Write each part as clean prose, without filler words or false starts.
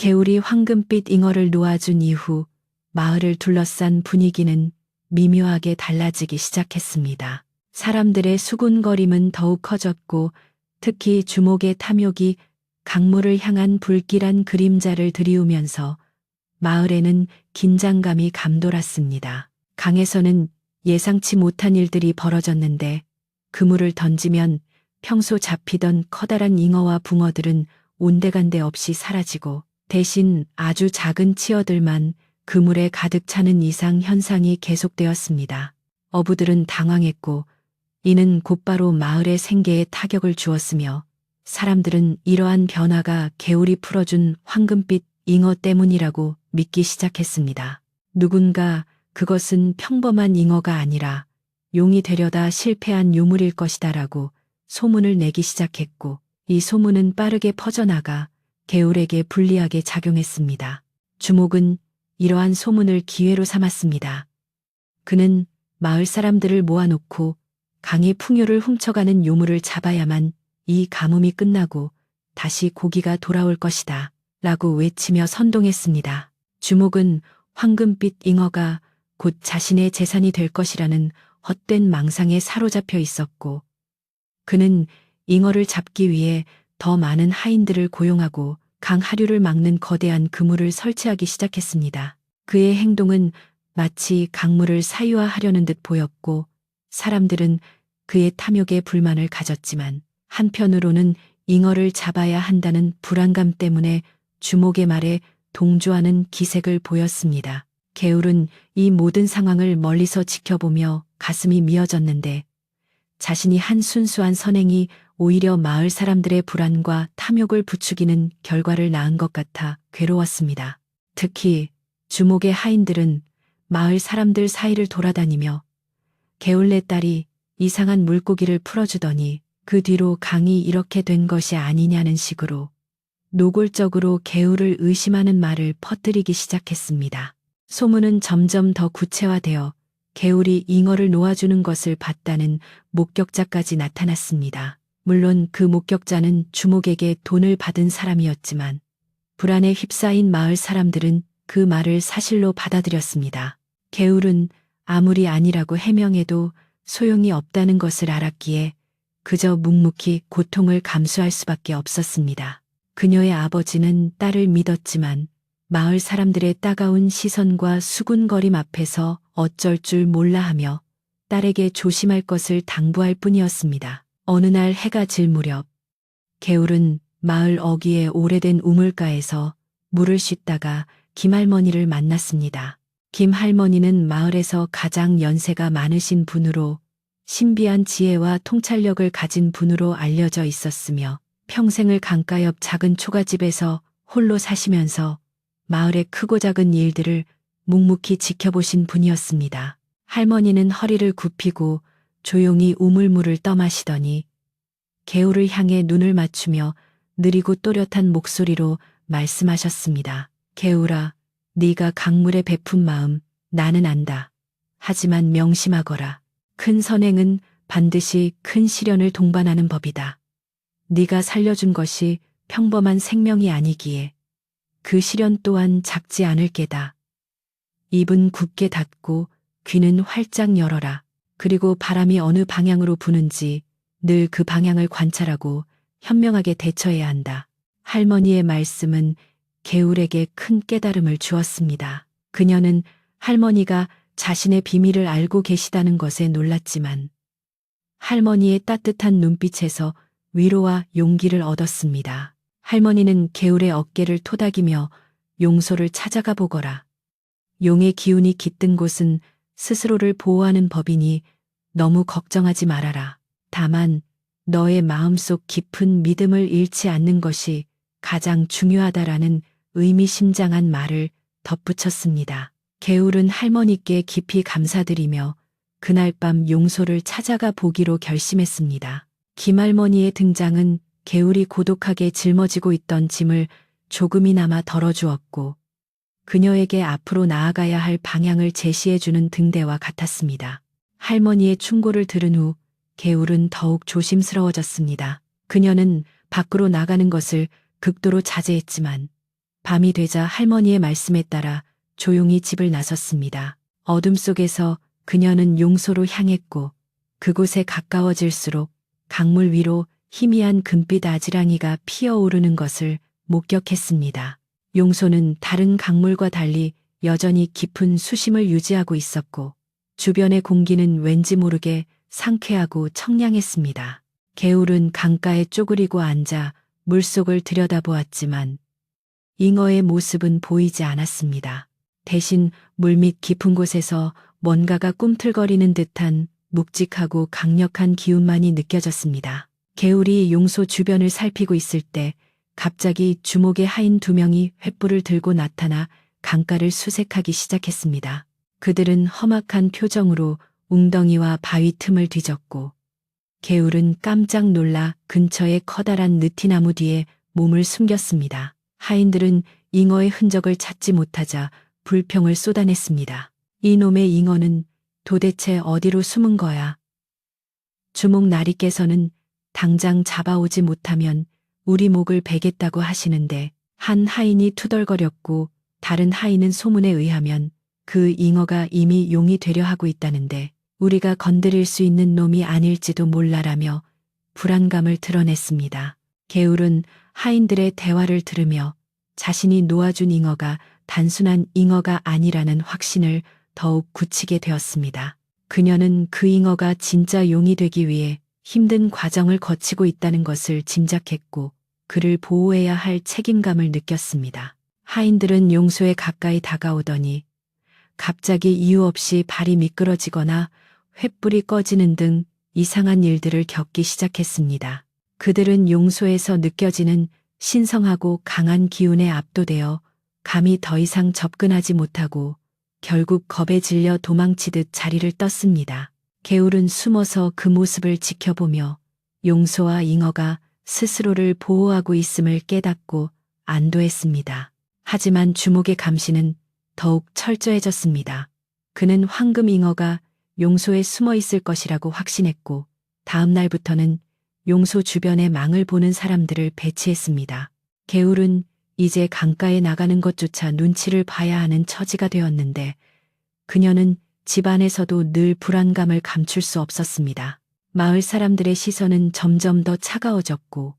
개울이 황금빛 잉어를 놓아준 이후 마을을 둘러싼 분위기는 미묘하게 달라지기 시작했습니다. 사람들의 수군거림은 더욱 커졌고 특히 주목의 탐욕이 강물을 향한 불길한 그림자를 들이우면서 마을에는 긴장감이 감돌았습니다. 강에서는 예상치 못한 일들이 벌어졌는데 그물을 던지면 평소 잡히던 커다란 잉어와 붕어들은 온데간데 없이 사라지고 대신 아주 작은 치어들만 그물에 가득 차는 이상 현상이 계속되었습니다. 어부들은 당황했고 이는 곧바로 마을의 생계에 타격을 주었으며 사람들은 이러한 변화가 개울이 풀어준 황금빛 잉어 때문이라고 믿기 시작했습니다. 누군가 그것은 평범한 잉어가 아니라 용이 되려다 실패한 유물일 것이다라고 소문을 내기 시작했고 이 소문은 빠르게 퍼져나가 개울에게 불리하게 작용했습니다. 주목은 이러한 소문을 기회로 삼았습니다. 그는 마을 사람들을 모아놓고 강의 풍요를 훔쳐가는 요물을 잡아야만 이 가뭄이 끝나고 다시 고기가 돌아올 것이다 라고 외치며 선동했습니다. 주목은 황금빛 잉어가 곧 자신의 재산이 될 것이라는 헛된 망상에 사로잡혀 있었고 그는 잉어를 잡기 위해 더 많은 하인들을 고용하고 강 하류를 막는 거대한 그물을 설치하기 시작했습니다. 그의 행동은 마치 강물을 사유화하려는 듯 보였고 사람들은 그의 탐욕에 불만을 가졌지만 한편으로는 잉어를 잡아야 한다는 불안감 때문에 주목의 말에 동조하는 기색을 보였습니다. 개울은 이 모든 상황을 멀리서 지켜보며 가슴이 미어졌는데 자신이 한 순수한 선행이 오히려 마을 사람들의 불안과 탐욕을 부추기는 결과를 낳은 것 같아 괴로웠습니다. 특히 주목의 하인들은 마을 사람들 사이를 돌아다니며 개울내 딸이 이상한 물고기를 풀어주더니 그 뒤로 강이 이렇게 된 것이 아니냐는 식으로 노골적으로 개울을 의심하는 말을 퍼뜨리기 시작했습니다. 소문은 점점 더 구체화되어 개울이 잉어를 놓아주는 것을 봤다는 목격자까지 나타났습니다. 물론 그 목격자는 주목에게 돈을 받은 사람이었지만 불안에 휩싸인 마을 사람들은 그 말을 사실로 받아들였습니다. 개울은 아무리 아니라고 해명해도 소용이 없다는 것을 알았기에 그저 묵묵히 고통을 감수할 수밖에 없었습니다. 그녀의 아버지는 딸을 믿었지만 마을 사람들의 따가운 시선과 수군거림 앞에서 어쩔 줄 몰라 하며 딸에게 조심할 것을 당부할 뿐이었습니다. 어느 날 해가 질 무렵 개울은 마을 어귀의 오래된 우물가에서 물을 씻다가 김할머니를 만났습니다. 김할머니는 마을에서 가장 연세가 많으신 분으로 신비한 지혜와 통찰력을 가진 분으로 알려져 있었으며 평생을 강가 옆 작은 초가집에서 홀로 사시면서 마을의 크고 작은 일들을 묵묵히 지켜보신 분이었습니다. 할머니는 허리를 굽히고 조용히 우물물을 떠마시더니 개울을 향해 눈을 맞추며 느리고 또렷한 목소리로 말씀하셨습니다. 개울아, 네가 강물에 베푼 마음 나는 안다. 하지만 명심하거라. 큰 선행은 반드시 큰 시련을 동반하는 법이다. 네가 살려준 것이 평범한 생명이 아니기에 그 시련 또한 작지 않을 게다. 입은 굳게 닫고 귀는 활짝 열어라. 그리고 바람이 어느 방향으로 부는지 늘 그 방향을 관찰하고 현명하게 대처해야 한다. 할머니의 말씀은 개울에게 큰 깨달음을 주었습니다. 그녀는 할머니가 자신의 비밀을 알고 계시다는 것에 놀랐지만 할머니의 따뜻한 눈빛에서 위로와 용기를 얻었습니다. 할머니는 개울의 어깨를 토닥이며 용소를 찾아가 보거라. 용의 기운이 깃든 곳은 스스로를 보호하는 법이니 너무 걱정하지 말아라. 다만 너의 마음속 깊은 믿음을 잃지 않는 것이 가장 중요하다라는 의미심장한 말을 덧붙였습니다. 개울은 할머니께 깊이 감사드리며 그날 밤 용소를 찾아가 보기로 결심했습니다. 김할머니의 등장은 개울이 고독하게 짊어지고 있던 짐을 조금이나마 덜어주었고 그녀에게 앞으로 나아가야 할 방향을 제시해주는 등대와 같았습니다. 할머니의 충고를 들은 후 개울은 더욱 조심스러워졌습니다. 그녀는 밖으로 나가는 것을 극도로 자제했지만 밤이 되자 할머니의 말씀에 따라 조용히 집을 나섰습니다. 어둠 속에서 그녀는 용소로 향했고 그곳에 가까워질수록 강물 위로 희미한 금빛 아지랑이가 피어오르는 것을 목격했습니다. 용소는 다른 강물과 달리 여전히 깊은 수심을 유지하고 있었고 주변의 공기는 왠지 모르게 상쾌하고 청량했습니다. 개울은 강가에 쪼그리고 앉아 물속을 들여다보았지만 잉어의 모습은 보이지 않았습니다. 대신 물밑 깊은 곳에서 뭔가가 꿈틀거리는 듯한 묵직하고 강력한 기운만이 느껴졌습니다. 개울이 용소 주변을 살피고 있을 때 갑자기 주목에 하인 두 명이 횃불을 들고 나타나 강가를 수색하기 시작했습니다. 그들은 험악한 표정으로 웅덩이와 바위 틈을 뒤졌고 개울은 깜짝 놀라 근처의 커다란 느티나무 뒤에 몸을 숨겼습니다. 하인들은 잉어의 흔적을 찾지 못하자 불평을 쏟아냈습니다. 이놈의 잉어는 도대체 어디로 숨은 거야? 주목 나리께서는 당장 잡아오지 못하면 우리 목을 베겠다고 하시는데 한 하인이 투덜거렸고 다른 하인은 소문에 의하면 그 잉어가 이미 용이 되려 하고 있다는데 우리가 건드릴 수 있는 놈이 아닐지도 몰라라며 불안감을 드러냈습니다. 개울은 하인들의 대화를 들으며 자신이 놓아준 잉어가 단순한 잉어가 아니라는 확신을 더욱 굳히게 되었습니다. 그녀는 그 잉어가 진짜 용이 되기 위해 힘든 과정을 거치고 있다는 것을 짐작했고 그를 보호해야 할 책임감을 느꼈습니다. 하인들은 용소에 가까이 다가오더니 갑자기 이유 없이 발이 미끄러지거나 횃불이 꺼지는 등 이상한 일들을 겪기 시작했습니다. 그들은 용소에서 느껴지는 신성하고 강한 기운에 압도되어 감히 더 이상 접근하지 못하고 결국 겁에 질려 도망치듯 자리를 떴습니다. 개울은 숨어서 그 모습을 지켜보며 용소와 잉어가 스스로를 보호하고 있음을 깨닫고 안도했습니다. 하지만 주목의 감시는 더욱 철저해졌습니다. 그는 황금 잉어가 용소에 숨어 있을 것이라고 확신했고 다음 날부터는 용소 주변에 망을 보는 사람들을 배치했습니다. 개울은 이제 강가에 나가는 것조차 눈치를 봐야 하는 처지가 되었는데 그녀는 집안에서도 늘 불안감을 감출 수 없었습니다. 마을 사람들의 시선은 점점 더 차가워졌고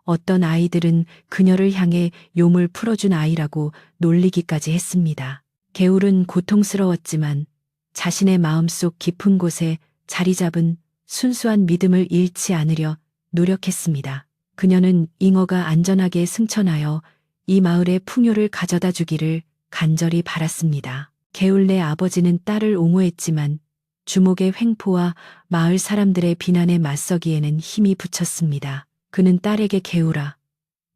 어떤 아이들은 그녀를 향해 요물 풀어준 아이라고 놀리기까지 했습니다. 개울은 고통스러웠지만 자신의 마음속 깊은 곳에 자리 잡은 순수한 믿음을 잃지 않으려 노력했습니다. 그녀는 잉어가 안전하게 승천하여 이 마을의 풍요를 가져다 주기를 간절히 바랐습니다. 개울네 아버지는 딸을 옹호했지만 주목의 횡포와 마을 사람들의 비난에 맞서기에는 힘이 부쳤습니다. 그는 딸에게 개울아,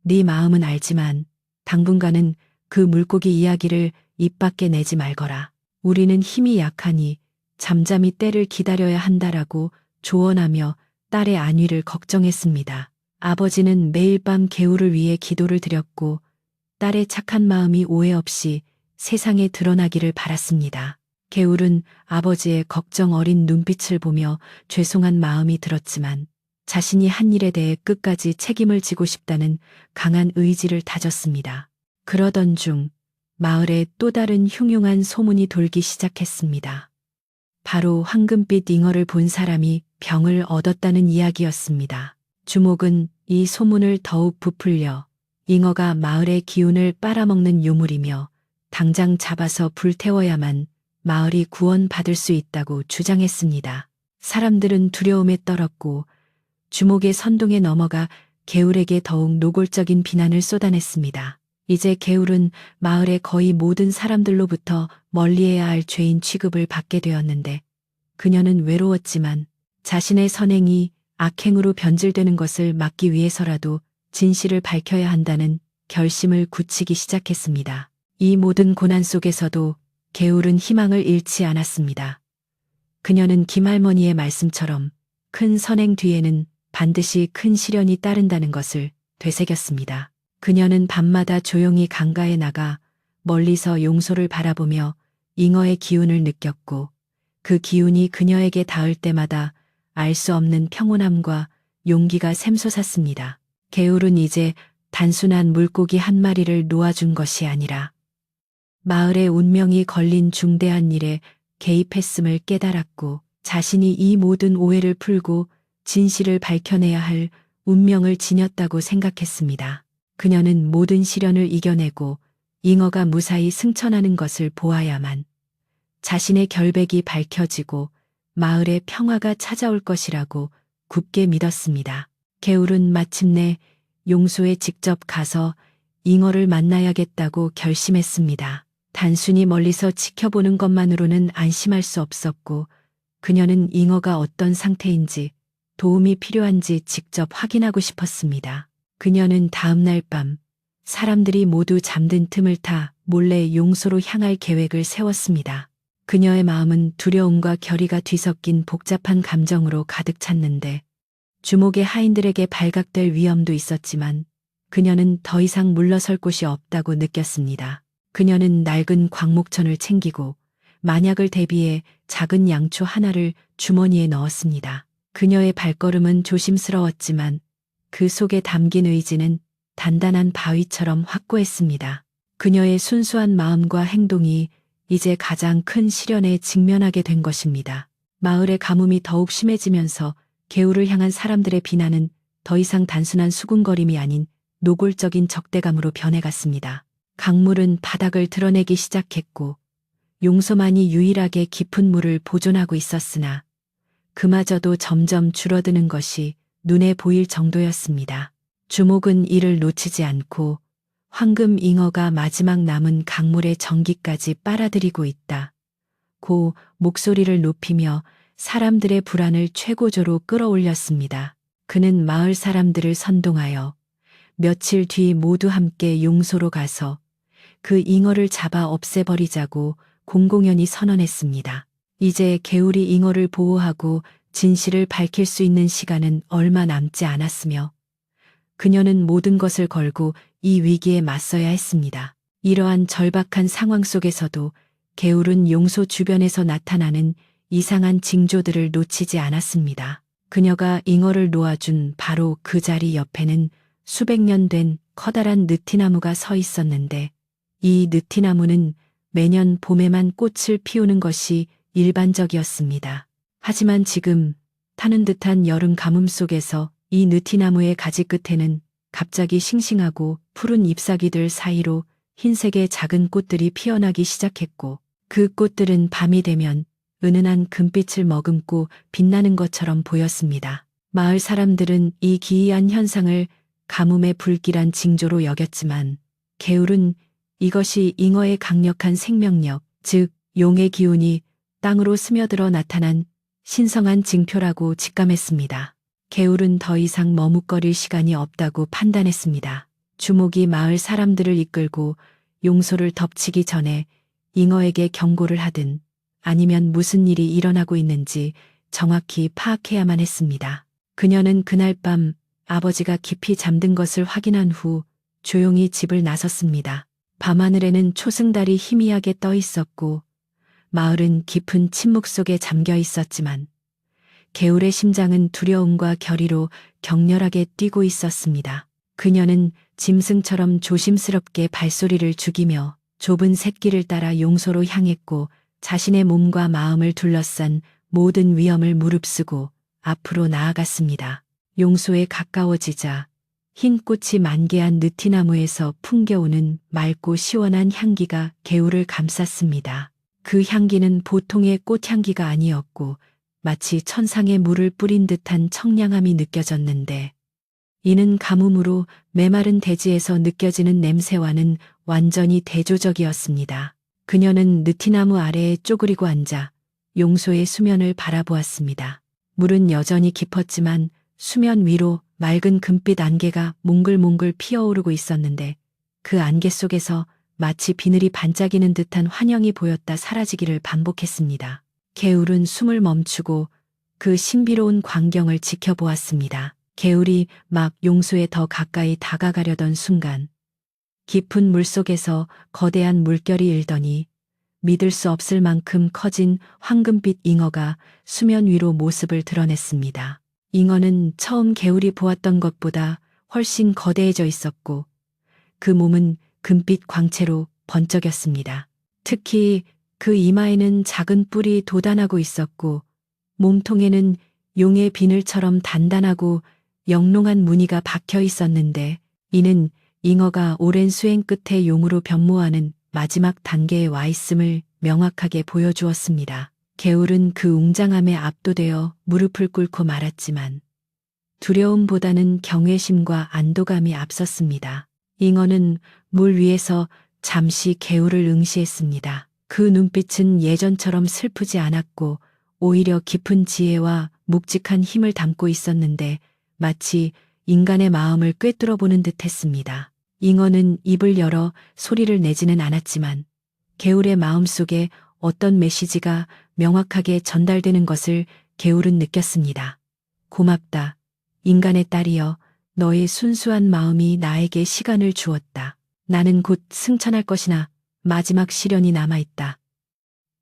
네 마음은 알지만 당분간은 그 물고기 이야기를 입 밖에 내지 말거라. 우리는 힘이 약하니 잠잠히 때를 기다려야 한다라고 조언하며 딸의 안위를 걱정했습니다. 아버지는 매일 밤 개울을 위해 기도를 드렸고 딸의 착한 마음이 오해 없이 세상에 드러나기를 바랐습니다. 개울은 아버지의 걱정 어린 눈빛을 보며 죄송한 마음이 들었지만 자신이 한 일에 대해 끝까지 책임을 지고 싶다는 강한 의지를 다졌습니다. 그러던 중 마을에 또 다른 흉흉한 소문이 돌기 시작했습니다. 바로 황금빛 잉어를 본 사람이 병을 얻었다는 이야기였습니다. 주목은 이 소문을 더욱 부풀려 잉어가 마을의 기운을 빨아먹는 요물이며 당장 잡아서 불태워야만 마을이 구원받을 수 있다고 주장했습니다. 사람들은 두려움에 떨었고 주목의 선동에 넘어가 개울에게 더욱 노골적인 비난을 쏟아냈습니다. 이제 개울은 마을의 거의 모든 사람들로부터 멀리해야 할 죄인 취급을 받게 되었는데 그녀는 외로웠지만 자신의 선행이 악행으로 변질되는 것을 막기 위해서라도 진실을 밝혀야 한다는 결심을 굳히기 시작했습니다. 이 모든 고난 속에서도 개울은 희망을 잃지 않았습니다. 그녀는 김할머니의 말씀처럼 큰 선행 뒤에는 반드시 큰 시련이 따른다는 것을 되새겼습니다. 그녀는 밤마다 조용히 강가에 나가 멀리서 용소를 바라보며 잉어의 기운을 느꼈고 그 기운이 그녀에게 닿을 때마다 알 수 없는 평온함과 용기가 샘솟았습니다. 개울은 이제 단순한 물고기 한 마리를 놓아준 것이 아니라 마을의 운명이 걸린 중대한 일에 개입했음을 깨달았고 자신이 이 모든 오해를 풀고 진실을 밝혀내야 할 운명을 지녔다고 생각했습니다. 그녀는 모든 시련을 이겨내고 잉어가 무사히 승천하는 것을 보아야만 자신의 결백이 밝혀지고 마을에 평화가 찾아올 것이라고 굳게 믿었습니다. 개울은 마침내 용소에 직접 가서 잉어를 만나야겠다고 결심했습니다. 단순히 멀리서 지켜보는 것만으로는 안심할 수 없었고 그녀는 잉어가 어떤 상태인지 도움이 필요한지 직접 확인하고 싶었습니다. 그녀는 다음날 밤 사람들이 모두 잠든 틈을 타 몰래 용소로 향할 계획을 세웠습니다. 그녀의 마음은 두려움과 결의가 뒤섞인 복잡한 감정으로 가득 찼는데 주목의 하인들에게 발각될 위험도 있었지만 그녀는 더 이상 물러설 곳이 없다고 느꼈습니다. 그녀는 낡은 광목천을 챙기고 만약을 대비해 작은 양초 하나를 주머니에 넣었습니다. 그녀의 발걸음은 조심스러웠지만 그 속에 담긴 의지는 단단한 바위처럼 확고했습니다. 그녀의 순수한 마음과 행동이 이제 가장 큰 시련에 직면하게 된 것입니다. 마을의 가뭄이 더욱 심해지면서 개울을 향한 사람들의 비난은 더 이상 단순한 수군거림이 아닌 노골적인 적대감으로 변해갔습니다. 강물은 바닥을 드러내기 시작했고 용소만이 유일하게 깊은 물을 보존하고 있었으나 그마저도 점점 줄어드는 것이 눈에 보일 정도였습니다. 주목은 이를 놓치지 않고 황금 잉어가 마지막 남은 강물의 전기까지 빨아들이고 있다. 고 목소리를 높이며 사람들의 불안을 최고조로 끌어올렸습니다. 그는 마을 사람들을 선동하여 며칠 뒤 모두 함께 용소로 가서 그 잉어를 잡아 없애버리자고 공공연히 선언했습니다. 이제 개울이 잉어를 보호하고 진실을 밝힐 수 있는 시간은 얼마 남지 않았으며 그녀는 모든 것을 걸고 이 위기에 맞서야 했습니다. 이러한 절박한 상황 속에서도 개울은 용소 주변에서 나타나는 이상한 징조들을 놓치지 않았습니다. 그녀가 잉어를 놓아준 바로 그 자리 옆에는 수백 년 된 커다란 느티나무가 서 있었는데 이 느티나무는 매년 봄에만 꽃을 피우는 것이 일반적이었습니다. 하지만 지금 타는 듯한 여름 가뭄 속에서 이 느티나무의 가지 끝에는 갑자기 싱싱하고 푸른 잎사귀들 사이로 흰색의 작은 꽃들이 피어나기 시작했고 그 꽃들은 밤이 되면 은은한 금빛을 머금고 빛나는 것처럼 보였습니다. 마을 사람들은 이 기이한 현상을 가뭄의 불길한 징조로 여겼지만 개울은 이것이 잉어의 강력한 생명력, 즉 용의 기운이 땅으로 스며들어 나타난 신성한 징표라고 직감했습니다. 개울은 더 이상 머뭇거릴 시간이 없다고 판단했습니다. 주목이 마을 사람들을 이끌고 용소를 덮치기 전에 잉어에게 경고를 하든 아니면 무슨 일이 일어나고 있는지 정확히 파악해야만 했습니다. 그녀는 그날 밤 아버지가 깊이 잠든 것을 확인한 후 조용히 집을 나섰습니다. 밤하늘에는 초승달이 희미하게 떠 있었고 마을은 깊은 침묵 속에 잠겨 있었지만 개울의 심장은 두려움과 결의로 격렬하게 뛰고 있었습니다. 그녀는 짐승처럼 조심스럽게 발소리를 죽이며 좁은 샛길을 따라 용소로 향했고 자신의 몸과 마음을 둘러싼 모든 위험을 무릅쓰고 앞으로 나아갔습니다. 용소에 가까워지자 흰 꽃이 만개한 느티나무에서 풍겨오는 맑고 시원한 향기가 개울을 감쌌습니다. 그 향기는 보통의 꽃향기가 아니었고 마치 천상에 물을 뿌린 듯한 청량함이 느껴졌는데 이는 가뭄으로 메마른 대지에서 느껴지는 냄새와는 완전히 대조적이었습니다. 그녀는 느티나무 아래에 쪼그리고 앉아 용소의 수면을 바라보았습니다. 물은 여전히 깊었지만 수면 위로 맑은 금빛 안개가 몽글몽글 피어오르고 있었는데 그 안개 속에서 마치 비늘이 반짝이는 듯한 환영이 보였다 사라지기를 반복했습니다. 개울은 숨을 멈추고 그 신비로운 광경을 지켜보았습니다. 개울이 막 용소에 더 가까이 다가가려던 순간 깊은 물속에서 거대한 물결이 일더니 믿을 수 없을 만큼 커진 황금빛 잉어가 수면 위로 모습을 드러냈습니다. 잉어는 처음 개울이 보았던 것보다 훨씬 거대해져 있었고 그 몸은 금빛 광채로 번쩍였습니다. 특히 그 이마에는 작은 뿔이 돋아나고 있었고 몸통에는 용의 비늘처럼 단단하고 영롱한 무늬가 박혀 있었는데 이는 잉어가 오랜 수행 끝에 용으로 변모하는 마지막 단계에 와 있음을 명확하게 보여주었습니다. 개울은 그 웅장함에 압도되어 무릎을 꿇고 말았지만 두려움보다는 경외심과 안도감이 앞섰습니다. 잉어는 물 위에서 잠시 개울을 응시했습니다. 그 눈빛은 예전처럼 슬프지 않았고 오히려 깊은 지혜와 묵직한 힘을 담고 있었는데 마치 인간의 마음을 꿰뚫어 보는 듯 했습니다. 잉어는 입을 열어 소리를 내지는 않았지만 개울의 마음속에 어떤 메시지가 명확하게 전달되는 것을 개울은 느꼈습니다. 고맙다. 인간의 딸이여, 너의 순수한 마음이 나에게 시간을 주었다. 나는 곧 승천할 것이나 마지막 시련이 남아있다.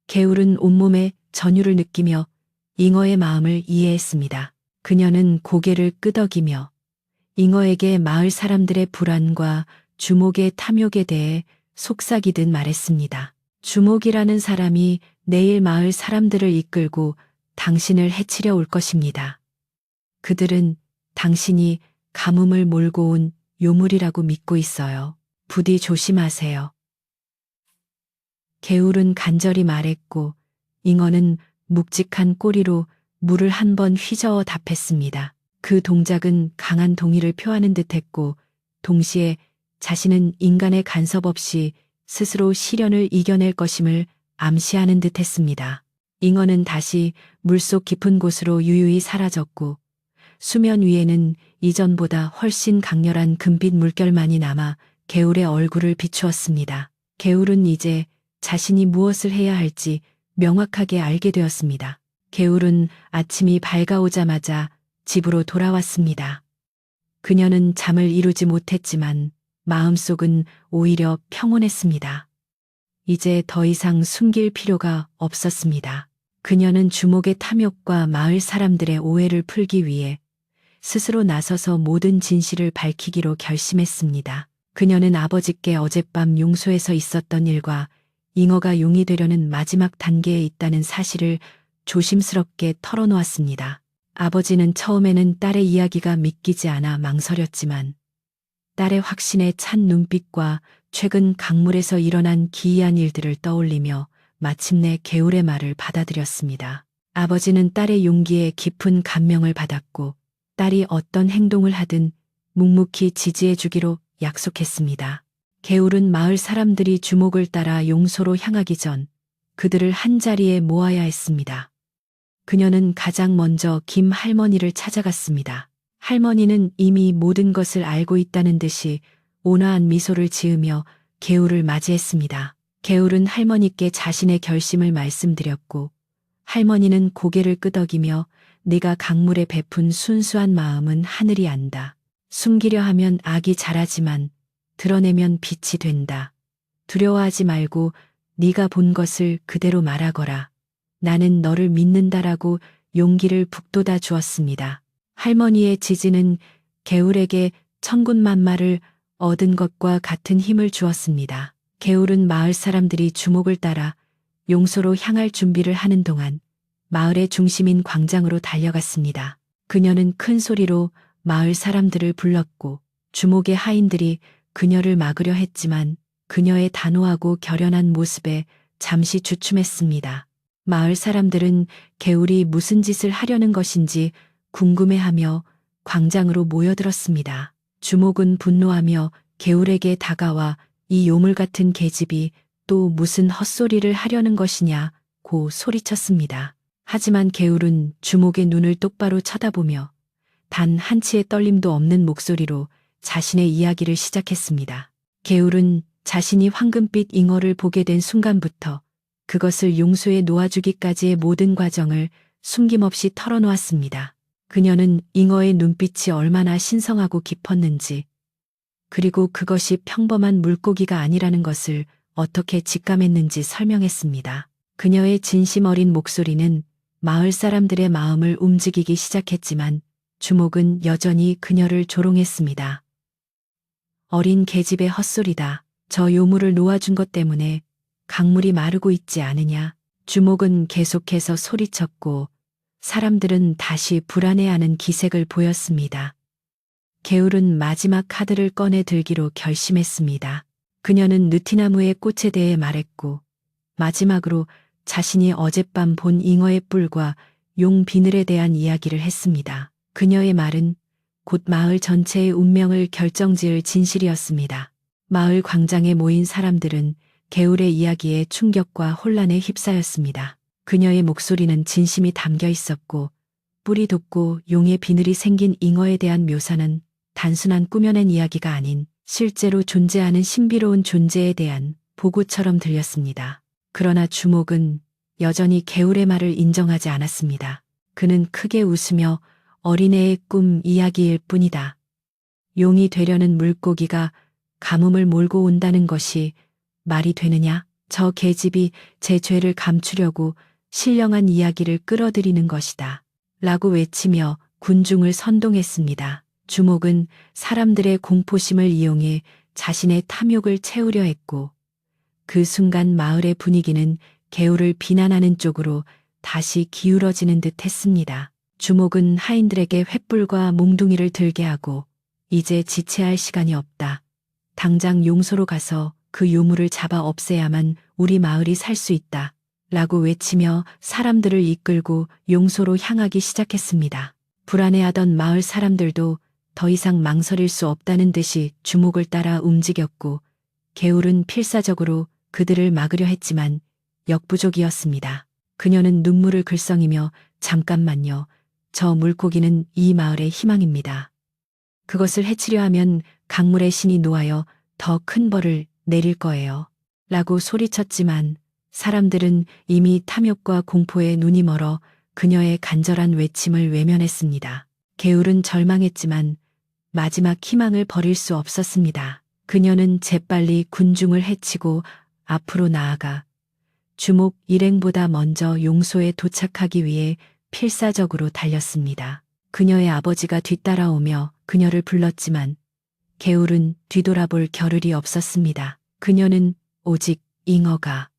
개울은 온몸에 전율을 느끼며 잉어의 마음을 이해했습니다. 그녀는 고개를 끄덕이며 잉어에게 마을 사람들의 불안과 주목의 탐욕에 대해 속삭이듯 말했습니다. 주목이라는 사람이 내일 마을 사람들을 이끌고 당신을 해치려 올 것입니다. 그들은 당신이 가뭄을 몰고 온 요물이라고 믿고 있어요. 부디 조심하세요. 개울은 간절히 말했고 잉어는 묵직한 꼬리로 물을 한 번 휘저어 답했습니다. 그 동작은 강한 동의를 표하는 듯했고 동시에 자신은 인간의 간섭 없이 스스로 시련을 이겨낼 것임을 암시하는 듯했습니다. 잉어는 다시 물속 깊은 곳으로 유유히 사라졌고 수면 위에는 이전보다 훨씬 강렬한 금빛 물결만이 남아 개울의 얼굴을 비추었습니다. 개울은 이제 자신이 무엇을 해야 할지 명확하게 알게 되었습니다. 개울은 아침이 밝아오자마자 집으로 돌아왔습니다. 그녀는 잠을 이루지 못했지만 마음속은 오히려 평온했습니다. 이제 더 이상 숨길 필요가 없었습니다. 그녀는 주목의 탐욕과 마을 사람들의 오해를 풀기 위해 스스로 나서서 모든 진실을 밝히기로 결심했습니다. 그녀는 아버지께 어젯밤 용소에서 있었던 일과 잉어가 용이 되려는 마지막 단계에 있다는 사실을 조심스럽게 털어놓았습니다. 아버지는 처음에는 딸의 이야기가 믿기지 않아 망설였지만 딸의 확신에 찬 눈빛과 최근 강물에서 일어난 기이한 일들을 떠올리며 마침내 개울의 말을 받아들였습니다. 아버지는 딸의 용기에 깊은 감명을 받았고 딸이 어떤 행동을 하든 묵묵히 지지해 주기로 약속했습니다. 개울은 마을 사람들이 주목을 따라 용소로 향하기 전 그들을 한자리에 모아야 했습니다. 그녀는 가장 먼저 김 할머니를 찾아갔습니다. 할머니는 이미 모든 것을 알고 있다는 듯이 온화한 미소를 지으며 개울을 맞이했습니다. 개울은 할머니께 자신의 결심을 말씀드렸고 할머니는 고개를 끄덕이며 네가 강물에 베푼 순수한 마음은 하늘이 안다. 숨기려 하면 악이 자라지만 드러내면 빛이 된다. 두려워하지 말고 네가 본 것을 그대로 말하거라. 나는 너를 믿는다라고 용기를 북돋아 주었습니다. 할머니의 지지는 개울에게 천군만마를 얻은 것과 같은 힘을 주었습니다. 개울은 마을 사람들이 주목을 따라 용소로 향할 준비를 하는 동안 마을의 중심인 광장으로 달려갔습니다. 그녀는 큰 소리로 마을 사람들을 불렀고 주목의 하인들이 그녀를 막으려 했지만 그녀의 단호하고 결연한 모습에 잠시 주춤했습니다. 마을 사람들은 개울이 무슨 짓을 하려는 것인지 궁금해하며 광장으로 모여들었습니다. 주목은 분노하며 개울에게 다가와 이 요물 같은 계집이 또 무슨 헛소리를 하려는 것이냐고 소리쳤습니다. 하지만 개울은 주목의 눈을 똑바로 쳐다보며 단 한치의 떨림도 없는 목소리로 자신의 이야기를 시작했습니다. 개울은 자신이 황금빛 잉어를 보게 된 순간부터 그것을 용소에 놓아주기까지의 모든 과정을 숨김없이 털어놓았습니다. 그녀는 잉어의 눈빛이 얼마나 신성하고 깊었는지, 그리고 그것이 평범한 물고기가 아니라는 것을 어떻게 직감했는지 설명했습니다. 그녀의 진심 어린 목소리는 마을 사람들의 마음을 움직이기 시작했지만 주목은 여전히 그녀를 조롱했습니다. 어린 계집의 헛소리다. 저 요물을 놓아준 것 때문에 강물이 마르고 있지 않으냐. 주목은 계속해서 소리쳤고 사람들은 다시 불안해하는 기색을 보였습니다. 개울은 마지막 카드를 꺼내 들기로 결심했습니다. 그녀는 느티나무의 꽃에 대해 말했고 마지막으로 자신이 어젯밤 본 잉어의 뿔과 용 비늘에 대한 이야기를 했습니다. 그녀의 말은 곧 마을 전체의 운명을 결정지을 진실이었습니다. 마을 광장에 모인 사람들은 개울의 이야기에 충격과 혼란에 휩싸였습니다. 그녀의 목소리는 진심이 담겨 있었고 뿔이 돋고 용의 비늘이 생긴 잉어에 대한 묘사는 단순한 꾸며낸 이야기가 아닌 실제로 존재하는 신비로운 존재에 대한 보고처럼 들렸습니다. 그러나 주목은 여전히 개울의 말을 인정하지 않았습니다. 그는 크게 웃으며 어린애의 꿈 이야기일 뿐이다. 용이 되려는 물고기가 가뭄을 몰고 온다는 것이 말이 되느냐? 저 계집이 제 죄를 감추려고 신령한 이야기를 끌어들이는 것이다. 라고 외치며 군중을 선동했습니다. 주목은 사람들의 공포심을 이용해 자신의 탐욕을 채우려 했고 그 순간 마을의 분위기는 개울을 비난하는 쪽으로 다시 기울어지는 듯 했습니다. 주목은 하인들에게 횃불과 몽둥이를 들게 하고 이제 지체할 시간이 없다. 당장 용소로 가서 그 요물을 잡아 없애야만 우리 마을이 살 수 있다. 라고 외치며 사람들을 이끌고 용소로 향하기 시작했습니다. 불안해하던 마을 사람들도 더 이상 망설일 수 없다는 듯이 주목을 따라 움직였고 개울은 필사적으로 그들을 막으려 했지만 역부족이었습니다. 그녀는 눈물을 글썽이며 잠깐만요. 저 물고기는 이 마을의 희망입니다. 그것을 해치려 하면 강물의 신이 노하여 더 큰 벌을 내릴 거예요. 라고 소리쳤지만 사람들은 이미 탐욕과 공포에 눈이 멀어 그녀의 간절한 외침을 외면했습니다. 개울은 절망했지만 마지막 희망을 버릴 수 없었습니다. 그녀는 재빨리 군중을 해치고 앞으로 나아가 주목 일행보다 먼저 용소에 도착하기 위해 필사적으로 달렸습니다. 그녀의 아버지가 뒤따라오며 그녀를 불렀지만 개울은 뒤돌아볼 겨를이 없었습니다. 그녀는 오직 잉어가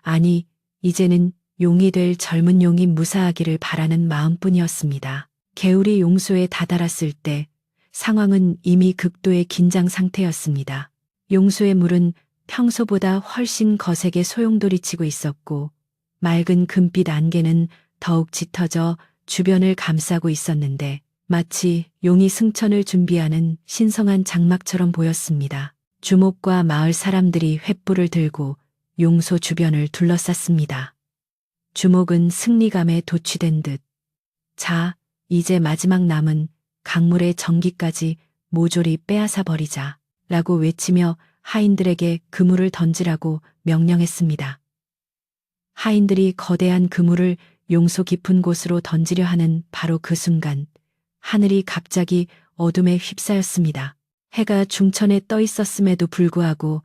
아니 이제는 용이 될 젊은 용이 무사하기를 바라는 마음뿐이었습니다. 개울이 용소에 다다랐을 때 상황은 이미 극도의 긴장 상태였습니다. 용소의 물은 평소보다 훨씬 거세게 소용돌이치고 있었고 맑은 금빛 안개는 더욱 짙어져 주변을 감싸고 있었는데 마치 용이 승천을 준비하는 신성한 장막처럼 보였습니다. 주목과 마을 사람들이 횃불을 들고 용소 주변을 둘러쌌습니다. 주목은 승리감에 도취된 듯 자, 이제 마지막 남은 강물의 전기까지 모조리 빼앗아 버리자 라고 외치며 하인들에게 그물을 던지라고 명령했습니다. 하인들이 거대한 그물을 용소 깊은 곳으로 던지려 하는 바로 그 순간 하늘이 갑자기 어둠에 휩싸였습니다. 해가 중천에 떠 있었음에도 불구하고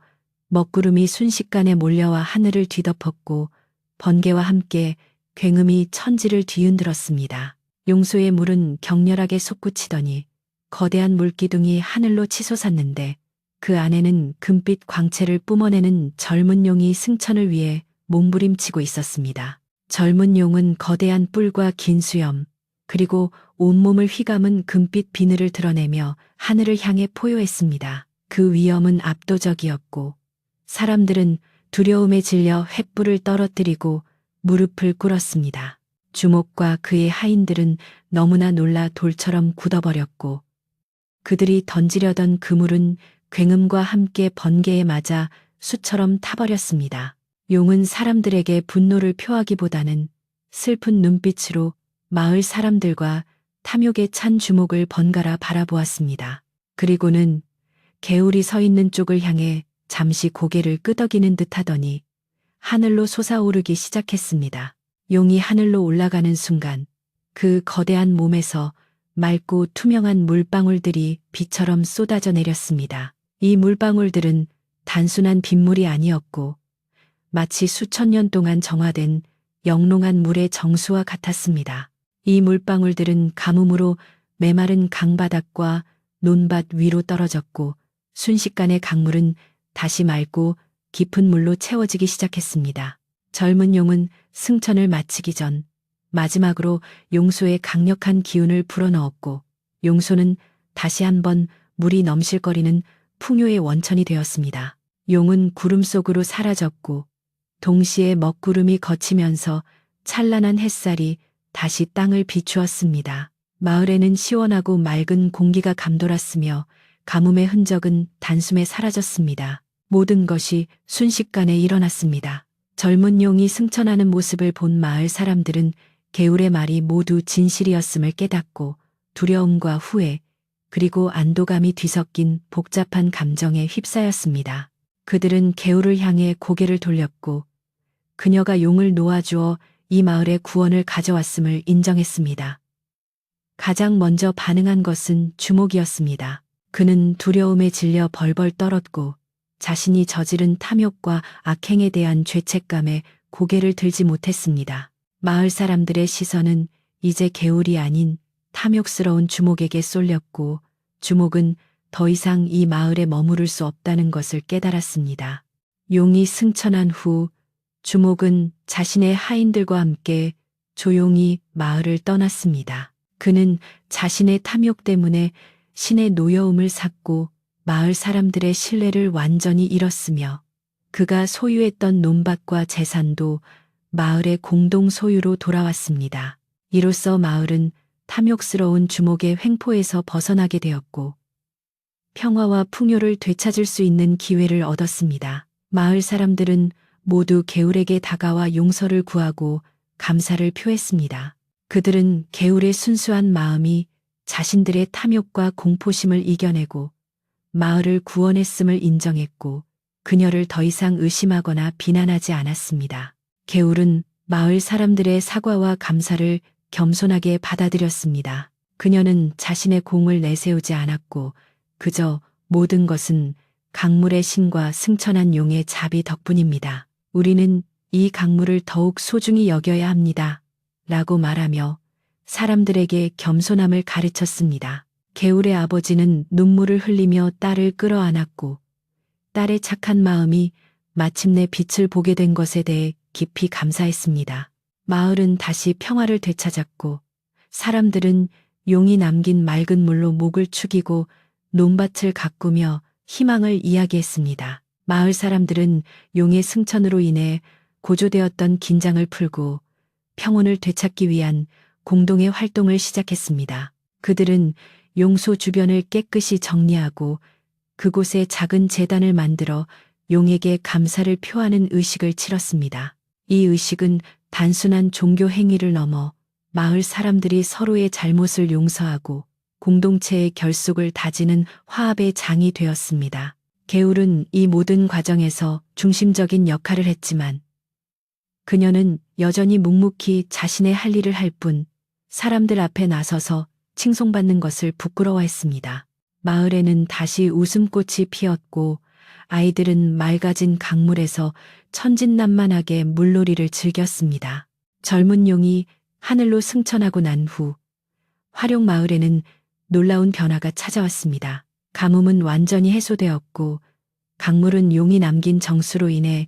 먹구름이 순식간에 몰려와 하늘을 뒤덮었고 번개와 함께 굉음이 천지를 뒤흔들었습니다. 용소의 물은 격렬하게 솟구치더니 거대한 물기둥이 하늘로 치솟았는데 그 안에는 금빛 광채를 뿜어내는 젊은 용이 승천을 위해 몸부림치고 있었습니다. 젊은 용은 거대한 뿔과 긴 수염 그리고 온몸을 휘감은 금빛 비늘을 드러내며 하늘을 향해 포효했습니다. 그 위엄은 압도적이었고 사람들은 두려움에 질려 횃불을 떨어뜨리고 무릎을 꿇었습니다. 주목과 그의 하인들은 너무나 놀라 돌처럼 굳어버렸고 그들이 던지려던 그물은 굉음과 함께 번개에 맞아 수처럼 타버렸습니다. 용은 사람들에게 분노를 표하기보다는 슬픈 눈빛으로 마을 사람들과 탐욕에 찬 주목을 번갈아 바라보았습니다. 그리고는 개울이 서 있는 쪽을 향해 잠시 고개를 끄덕이는 듯 하더니 하늘로 솟아오르기 시작했습니다. 용이 하늘로 올라가는 순간 그 거대한 몸에서 맑고 투명한 물방울들이 비처럼 쏟아져 내렸습니다. 이 물방울들은 단순한 빗물이 아니었고 마치 수천 년 동안 정화된 영롱한 물의 정수와 같았습니다. 이 물방울들은 가뭄으로 메마른 강바닥과 논밭 위로 떨어졌고 순식간에 강물은 다시 맑고 깊은 물로 채워지기 시작했습니다. 젊은 용은 승천을 마치기 전 마지막으로 용소에 강력한 기운을 불어넣었고 용소는 다시 한번 물이 넘실거리는 풍요의 원천이 되었습니다. 용은 구름 속으로 사라졌고 동시에 먹구름이 걷히면서 찬란한 햇살이 다시 땅을 비추었습니다. 마을에는 시원하고 맑은 공기가 감돌았으며 가뭄의 흔적은 단숨에 사라졌습니다. 모든 것이 순식간에 일어났습니다. 젊은 용이 승천하는 모습을 본 마을 사람들은 개울의 말이 모두 진실이었음을 깨닫고 두려움과 후회, 그리고 안도감이 뒤섞인 복잡한 감정에 휩싸였습니다. 그들은 개울을 향해 고개를 돌렸고 그녀가 용을 놓아주어 이 마을의 구원을 가져왔음을 인정했습니다. 가장 먼저 반응한 것은 주목이었습니다. 그는 두려움에 질려 벌벌 떨었고 자신이 저지른 탐욕과 악행에 대한 죄책감에 고개를 들지 못했습니다. 마을 사람들의 시선은 이제 개울이 아닌 탐욕스러운 주목에게 쏠렸고 주목은 더 이상 이 마을에 머무를 수 없다는 것을 깨달았습니다. 용이 승천한 후 주목은 자신의 하인들과 함께 조용히 마을을 떠났습니다. 그는 자신의 탐욕 때문에 신의 노여움을 샀고 마을 사람들의 신뢰를 완전히 잃었으며 그가 소유했던 논밭과 재산도 마을의 공동 소유로 돌아왔습니다. 이로써 마을은 탐욕스러운 주목의 횡포에서 벗어나게 되었고 평화와 풍요를 되찾을 수 있는 기회를 얻었습니다. 마을 사람들은 모두 개울에게 다가와 용서를 구하고 감사를 표했습니다. 그들은 개울의 순수한 마음이 자신들의 탐욕과 공포심을 이겨내고 마을을 구원했음을 인정했고 그녀를 더 이상 의심하거나 비난하지 않았습니다. 개울은 마을 사람들의 사과와 감사를 겸손하게 받아들였습니다. 그녀는 자신의 공을 내세우지 않았고 그저 모든 것은 강물의 신과 승천한 용의 자비 덕분입니다. 우리는 이 강물을 더욱 소중히 여겨야 합니다. 라고 말하며 사람들에게 겸손함을 가르쳤습니다. 개울의 아버지는 눈물을 흘리며 딸을 끌어안았고 딸의 착한 마음이 마침내 빛을 보게 된 것에 대해 깊이 감사했습니다. 마을은 다시 평화를 되찾았고 사람들은 용이 남긴 맑은 물로 목을 축이고 논밭을 가꾸며 희망을 이야기했습니다. 마을 사람들은 용의 승천으로 인해 고조되었던 긴장을 풀고 평온을 되찾기 위한 공동의 활동을 시작했습니다. 그들은 용소 주변을 깨끗이 정리하고 그곳에 작은 제단을 만들어 용에게 감사를 표하는 의식을 치렀습니다. 이 의식은 단순한 종교 행위를 넘어 마을 사람들이 서로의 잘못을 용서하고 공동체의 결속을 다지는 화합의 장이 되었습니다. 개울은 이 모든 과정에서 중심적인 역할을 했지만 그녀는 여전히 묵묵히 자신의 할 일을 할 뿐 사람들 앞에 나서서 칭송받는 것을 부끄러워했습니다. 마을에는 다시 웃음꽃이 피었고 아이들은 맑아진 강물에서 천진난만하게 물놀이를 즐겼습니다. 젊은 용이 하늘로 승천하고 난 후 화룡마을에는 놀라운 변화가 찾아왔습니다. 가뭄은 완전히 해소되었고 강물은 용이 남긴 정수로 인해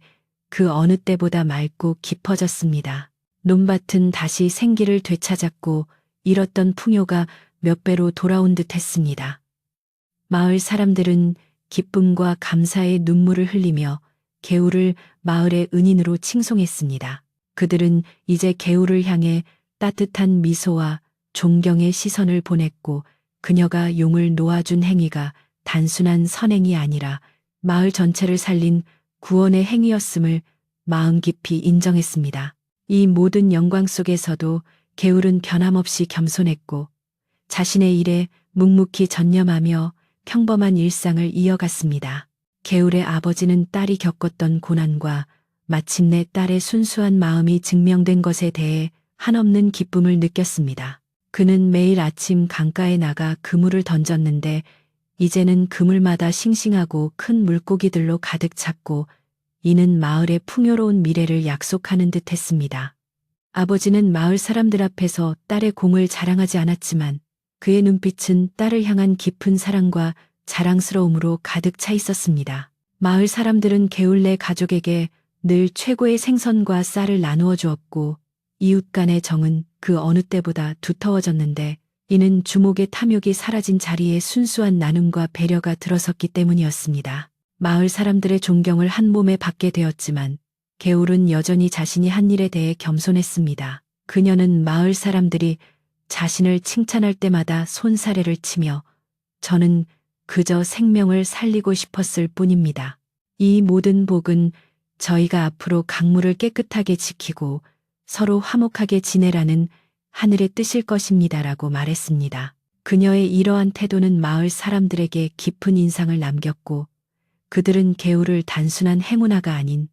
그 어느 때보다 맑고 깊어졌습니다. 논밭은 다시 생기를 되찾았고 잃었던 풍요가 몇 배로 돌아온 듯 했습니다. 마을 사람들은 기쁨과 감사의 눈물을 흘리며 개울을 마을의 은인으로 칭송했습니다. 그들은 이제 개울을 향해 따뜻한 미소와 존경의 시선을 보냈고 그녀가 용을 놓아준 행위가 단순한 선행이 아니라 마을 전체를 살린 구원의 행위였음을 마음 깊이 인정했습니다. 이 모든 영광 속에서도 개울은 변함없이 겸손했고 자신의 일에 묵묵히 전념하며 평범한 일상을 이어갔습니다. 개울의 아버지는 딸이 겪었던 고난과 마침내 딸의 순수한 마음이 증명된 것에 대해 한없는 기쁨을 느꼈습니다. 그는 매일 아침 강가에 나가 그물을 던졌는데 이제는 그물마다 싱싱하고 큰 물고기들로 가득 찼고 이는 마을의 풍요로운 미래를 약속하는 듯 했습니다. 아버지는 마을 사람들 앞에서 딸의 공을 자랑하지 않았지만 그의 눈빛은 딸을 향한 깊은 사랑과 자랑스러움으로 가득 차 있었습니다. 마을 사람들은 개울 내 가족에게 늘 최고의 생선과 쌀을 나누어 주었고 이웃 간의 정은 그 어느 때보다 두터워졌는데 이는 주목의 탐욕이 사라진 자리에 순수한 나눔과 배려가 들어섰기 때문이었습니다. 마을 사람들의 존경을 한 몸에 받게 되었지만 개울은 여전히 자신이 한 일에 대해 겸손했습니다. 그녀는 마을 사람들이 자신을 칭찬할 때마다 손사래를 치며 저는 그저 생명을 살리고 싶었을 뿐입니다. 이 모든 복은 저희가 앞으로 강물을 깨끗하게 지키고 서로 화목하게 지내라는 하늘의 뜻일 것입니다라고 말했습니다. 그녀의 이러한 태도는 마을 사람들에게 깊은 인상을 남겼고 그들은 개울을 단순한 행운아가 아닌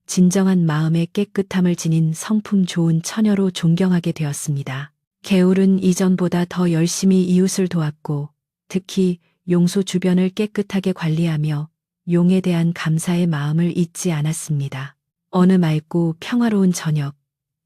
진정한 마음의 깨끗함을 지닌 성품 좋은 처녀로 존경하게 되었습니다. 개울은 이전보다 더 열심히 이웃을 도왔고 특히 용소 주변을 깨끗하게 관리하며 용에 대한 감사의 마음을 잊지 않았습니다. 어느 맑고 평화로운 저녁,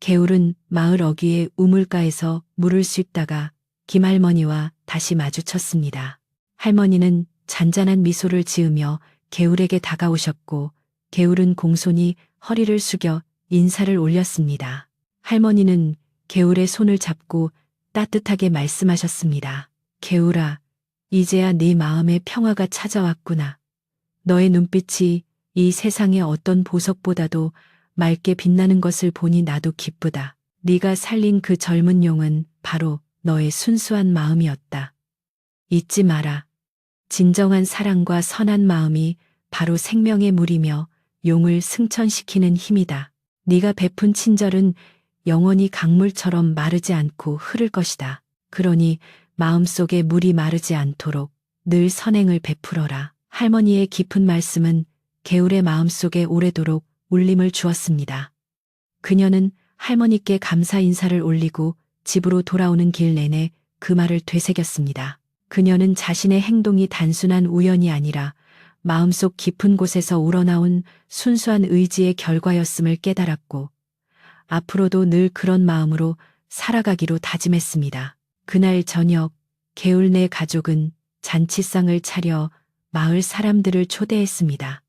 개울은 마을 어귀의 우물가에서 물을 씻다가 김할머니와 다시 마주쳤습니다. 할머니는 잔잔한 미소를 지으며 개울에게 다가오셨고 개울은 공손히 허리를 숙여 인사를 올렸습니다. 할머니는 개울의 손을 잡고 따뜻하게 말씀하셨습니다. 개울아, 이제야 네 마음에 평화가 찾아왔구나. 너의 눈빛이 이 세상의 어떤 보석보다도 맑게 빛나는 것을 보니 나도 기쁘다. 네가 살린 그 젊은 용은 바로 너의 순수한 마음이었다. 잊지 마라. 진정한 사랑과 선한 마음이 바로 생명의 물이며 용을 승천시키는 힘이다. 네가 베푼 친절은 영원히 강물처럼 마르지 않고 흐를 것이다. 그러니 마음속에 물이 마르지 않도록 늘 선행을 베풀어라. 할머니의 깊은 말씀은 개울의 마음속에 오래도록 울림을 주었습니다. 그녀는 할머니께 감사 인사를 올리고 집으로 돌아오는 길 내내 그 말을 되새겼습니다. 그녀는 자신의 행동이 단순한 우연이 아니라 마음속 깊은 곳에서 우러나온 순수한 의지의 결과였음을 깨달았고 앞으로도 늘 그런 마음으로 살아가기로 다짐했습니다. 그날 저녁 개울 내 가족은 잔치상을 차려 마을 사람들을 초대했습니다.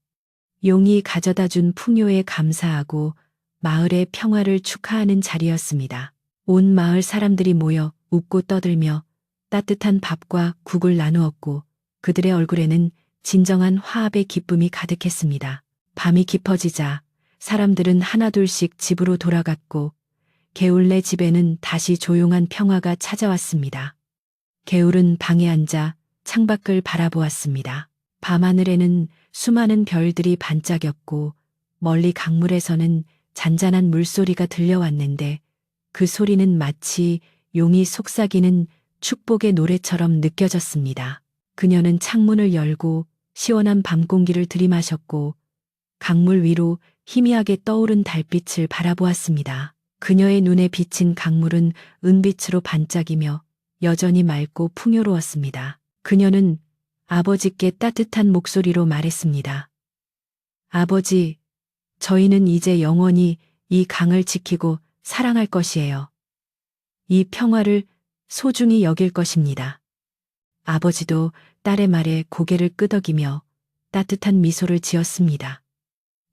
용이 가져다 준 풍요에 감사하고 마을의 평화를 축하하는 자리였습니다. 온 마을 사람들이 모여 웃고 떠들며 따뜻한 밥과 국을 나누었고 그들의 얼굴에는 진정한 화합의 기쁨이 가득했습니다. 밤이 깊어지자 사람들은 하나둘씩 집으로 돌아갔고 개울 내 집에는 다시 조용한 평화가 찾아왔습니다. 개울은 방에 앉아 창밖을 바라보았습니다. 밤하늘에는 수많은 별들이 반짝였고 멀리 강물에서는 잔잔한 물소리가 들려왔는데 그 소리는 마치 용이 속삭이는 축복의 노래처럼 느껴졌습니다. 그녀는 창문을 열고 시원한 밤 공기를 들이마셨고 강물 위로 희미하게 떠오른 달빛을 바라보았습니다. 그녀의 눈에 비친 강물은 은빛으로 반짝이며 여전히 맑고 풍요로웠습니다. 그녀는 아버지께 따뜻한 목소리로 말했습니다. 아버지, 저희는 이제 영원히 이 강을 지키고 사랑할 것이에요. 이 평화를 소중히 여길 것입니다. 아버지도 딸의 말에 고개를 끄덕이며 따뜻한 미소를 지었습니다.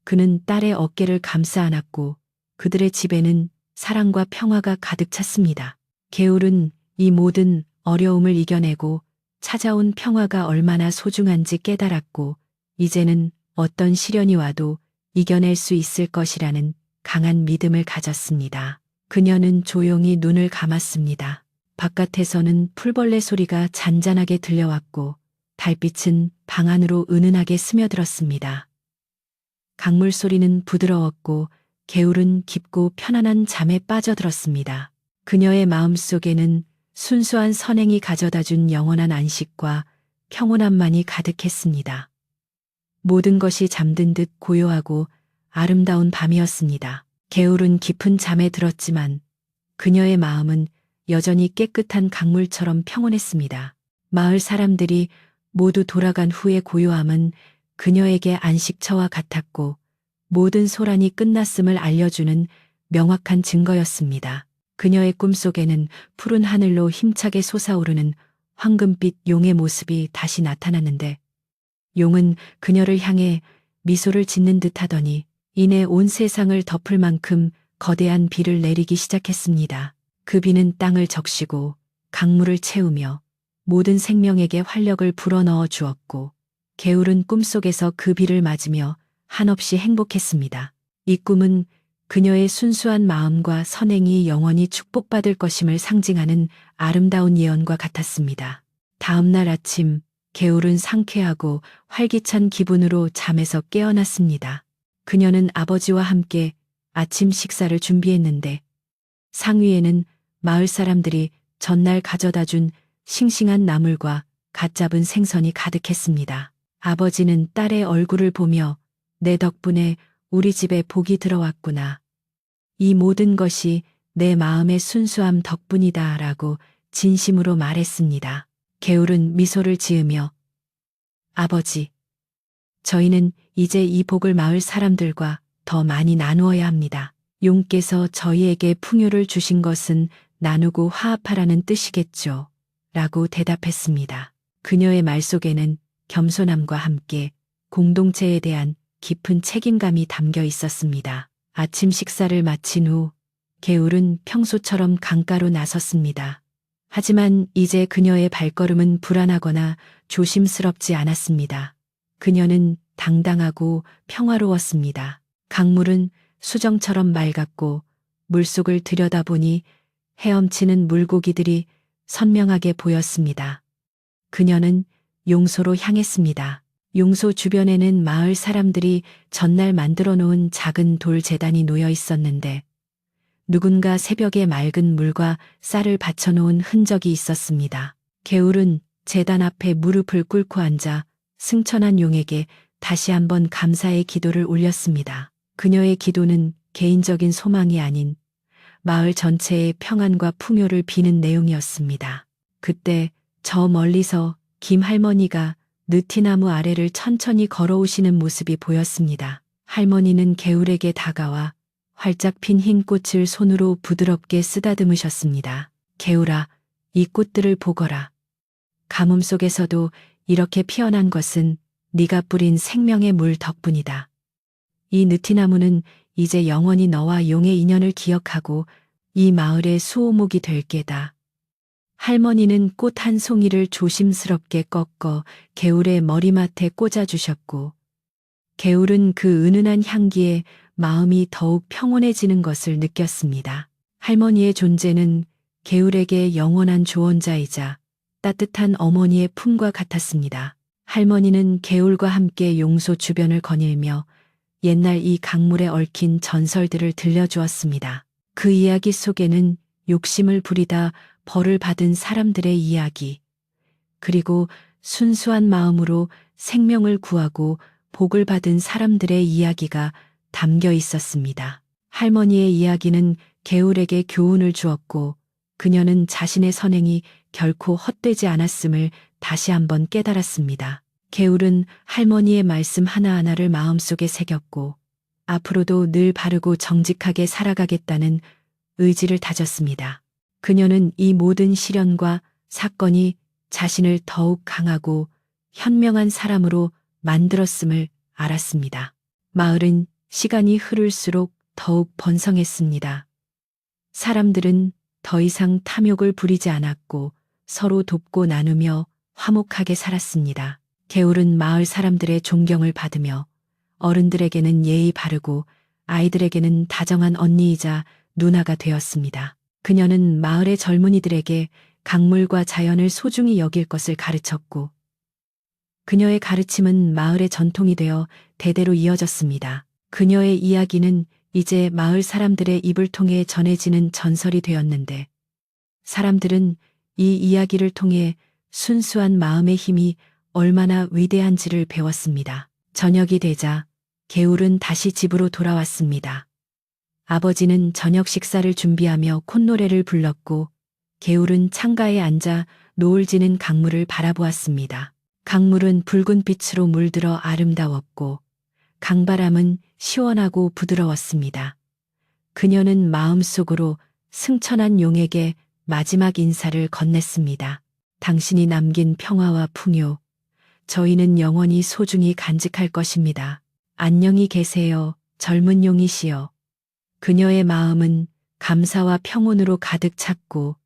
그는 딸의 어깨를 감싸 안았고 그들의 집에는 사랑과 평화가 가득 찼습니다. 개울은 이 모든 어려움을 이겨내고 찾아온 평화가 얼마나 소중한지 깨달았고 이제는 어떤 시련이 와도 이겨낼 수 있을 것이라는 강한 믿음을 가졌습니다. 그녀는 조용히 눈을 감았습니다. 바깥에서는 풀벌레 소리가 잔잔하게 들려왔고 달빛은 방 안으로 은은하게 스며들었습니다. 강물 소리는 부드러웠고 개울은 깊고 편안한 잠에 빠져들었습니다. 그녀의 마음속에는 순수한 선행이 가져다준 영원한 안식과 평온함만이 가득했습니다. 모든 것이 잠든 듯 고요하고 아름다운 밤이었습니다. 개울은 깊은 잠에 들었지만 그녀의 마음은 여전히 깨끗한 강물처럼 평온했습니다. 마을 사람들이 모두 돌아간 후의 고요함은 그녀에게 안식처와 같았고 모든 소란이 끝났음을 알려주는 명확한 증거였습니다. 그녀의 꿈속에는 푸른 하늘로 힘차게 솟아오르는 황금빛 용의 모습이 다시 나타났는데 용은 그녀를 향해 미소를 짓는 듯 하더니 이내 온 세상을 덮을 만큼 거대한 비를 내리기 시작했습니다. 그 비는 땅을 적시고 강물을 채우며 모든 생명에게 활력을 불어넣어 주었고 개울은 꿈속에서 그 비를 맞으며 한없이 행복했습니다. 이 꿈은 그녀의 순수한 마음과 선행이 영원히 축복받을 것임을 상징하는 아름다운 예언과 같았습니다. 다음 날 아침 개울은 상쾌하고 활기찬 기분으로 잠에서 깨어났습니다. 그녀는 아버지와 함께 아침 식사를 준비했는데 상위에는 마을 사람들이 전날 가져다 준 싱싱한 나물과 갓 잡은 생선이 가득했습니다. 아버지는 딸의 얼굴을 보며 내 덕분에 우리 집에 복이 들어왔구나. 이 모든 것이 내 마음의 순수함 덕분이다 라고 진심으로 말했습니다. 개울은 미소를 지으며 아버지, 저희는 이제 이 복을 마을 사람들과 더 많이 나누어야 합니다. 용께서 저희에게 풍요를 주신 것은 나누고 화합하라는 뜻이겠죠. 라고 대답했습니다. 그녀의 말 속에는 겸손함과 함께 공동체에 대한 깊은 책임감이 담겨 있었습니다. 아침 식사를 마친 후 개울은 평소처럼 강가로 나섰습니다. 하지만 이제 그녀의 발걸음은 불안하거나 조심스럽지 않았습니다. 그녀는 당당하고 평화로웠습니다. 강물은 수정처럼 맑았고 물속을 들여다보니 헤엄치는 물고기들이 선명하게 보였습니다. 그녀는 용소로 향했습니다. 용소 주변에는 마을 사람들이 전날 만들어 놓은 작은 돌 제단이 놓여 있었는데 누군가 새벽에 맑은 물과 쌀을 받쳐놓은 흔적이 있었습니다. 개울은 제단 앞에 무릎을 꿇고 앉아 승천한 용에게 다시 한번 감사의 기도를 올렸습니다. 그녀의 기도는 개인적인 소망이 아닌 마을 전체의 평안과 풍요를 비는 내용이었습니다. 그때 저 멀리서 김 할머니가 느티나무 아래를 천천히 걸어오시는 모습이 보였습니다. 할머니는 개울에게 다가와 활짝 핀 흰 꽃을 손으로 부드럽게 쓰다듬으셨습니다. 개울아, 이 꽃들을 보거라. 가뭄 속에서도 이렇게 피어난 것은 네가 뿌린 생명의 물 덕분이다. 이 느티나무는 이제 영원히 너와 용의 인연을 기억하고 이 마을의 수호목이 될 게다. 할머니는 꽃 한 송이를 조심스럽게 꺾어 개울의 머리맡에 꽂아주셨고 개울은 그 은은한 향기에 마음이 더욱 평온해지는 것을 느꼈습니다. 할머니의 존재는 개울에게 영원한 조언자이자 따뜻한 어머니의 품과 같았습니다. 할머니는 개울과 함께 용소 주변을 거닐며 옛날 이 강물에 얽힌 전설들을 들려주었습니다. 그 이야기 속에는 욕심을 부리다 벌을 받은 사람들의 이야기, 그리고 순수한 마음으로 생명을 구하고 복을 받은 사람들의 이야기가 담겨 있었습니다. 할머니의 이야기는 개울에게 교훈을 주었고 그녀는 자신의 선행이 결코 헛되지 않았음을 다시 한번 깨달았습니다. 개울은 할머니의 말씀 하나하나를 마음속에 새겼고 앞으로도 늘 바르고 정직하게 살아가겠다는 의지를 다졌습니다. 그녀는 이 모든 시련과 사건이 자신을 더욱 강하고 현명한 사람으로 만들었음을 알았습니다. 마을은 시간이 흐를수록 더욱 번성했습니다. 사람들은 더 이상 탐욕을 부리지 않았고 서로 돕고 나누며 화목하게 살았습니다. 개울은 마을 사람들의 존경을 받으며 어른들에게는 예의 바르고 아이들에게는 다정한 언니이자 누나가 되었습니다. 그녀는 마을의 젊은이들에게 강물과 자연을 소중히 여길 것을 가르쳤고 그녀의 가르침은 마을의 전통이 되어 대대로 이어졌습니다. 그녀의 이야기는 이제 마을 사람들의 입을 통해 전해지는 전설이 되었는데 사람들은 이 이야기를 통해 순수한 마음의 힘이 얼마나 위대한지를 배웠습니다. 저녁이 되자 개울은 다시 집으로 돌아왔습니다. 아버지는 저녁 식사를 준비하며 콧노래를 불렀고 개울은 창가에 앉아 노을 지는 강물을 바라보았습니다. 강물은 붉은 빛으로 물들어 아름다웠고 강바람은 시원하고 부드러웠습니다. 그녀는 마음속으로 승천한 용에게 마지막 인사를 건넸습니다. 당신이 남긴 평화와 풍요, 저희는 영원히 소중히 간직할 것입니다. 안녕히 계세요, 젊은 용이시여. 그녀의 마음은 감사와 평온으로 가득 찼고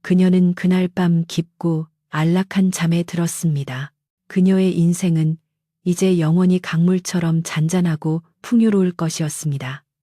그녀는 그날 밤 깊고 안락한 잠에 들었습니다. 그녀의 인생은 이제 영원히 강물처럼 잔잔하고 풍요로울 것이었습니다.